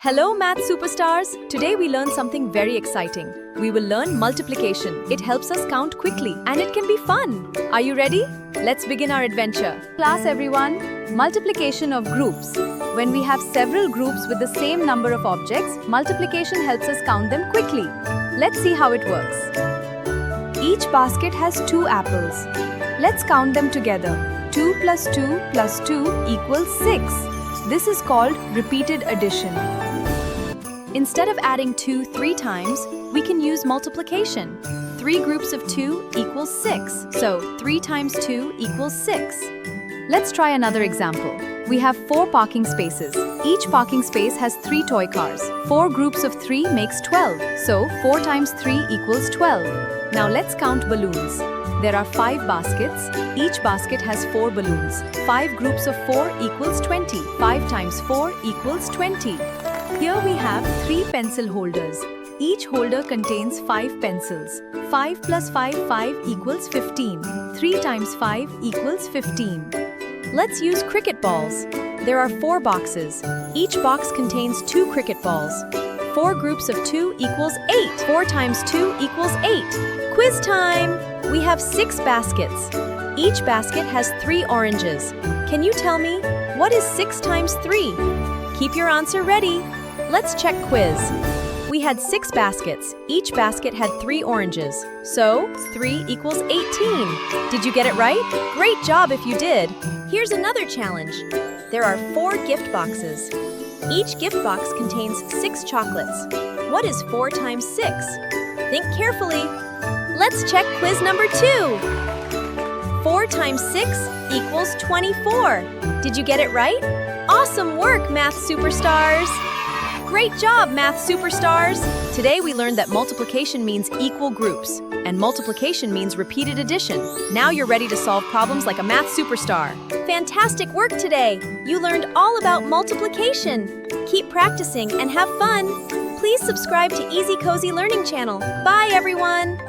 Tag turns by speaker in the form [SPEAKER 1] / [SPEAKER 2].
[SPEAKER 1] Hello math superstars! Today we learn something very exciting. We will learn multiplication. It helps us count quickly and it can be fun. Are you ready? Let's begin our adventure. Class everyone, multiplication of groups. When we have several groups with the same number of objects, multiplication helps us count them quickly. Let's see how it works. Each basket has 2 apples. Let's count them together. 2 plus 2 plus 2 equals 6. This is called repeated addition. Instead of adding 2 3 times, we can use multiplication. 3 groups of 2 equals 6, so 3 times 2 equals 6. Let's try another example. We have 4 parking spaces. Each parking space has 3 toy cars. 4 groups of 3 makes 12, so 4 times 3 equals 12. Now let's count balloons. There are 5 baskets. Each basket has 4 balloons. 5 groups of 4 equals 20. 5 times 4 equals 20. Here we have 3 pencil holders. Each holder contains 5 pencils. 5 plus 5 equals 15. 3 times 5 equals 15. Let's use cricket balls. There are 4 boxes. Each box contains 2 cricket balls. 4 groups of 2 equals 8. 4 times 2 equals 8. Quiz time! We have 6 baskets. Each basket has 3 oranges. Can you tell me, what is 6 times 3? Keep your answer ready. Let's check quiz. We had 6 baskets. Each basket had 3 oranges. So, 3 equals 18. Did you get it right? Great job if you did. Here's another challenge. There are 4 gift boxes. Each gift box contains 6 chocolates. What is 4 times 6? Think carefully. Let's check quiz number 2. 4 times 6 equals 24. Did you get it right? Awesome work, math superstars! Great job, math superstars! Today we learned that multiplication means equal groups, and multiplication means repeated addition. Now you're ready to solve problems like a math superstar. Fantastic work today! You learned all about multiplication. Keep practicing and have fun. Please subscribe to Easy Cozy Learning channel. Bye, everyone!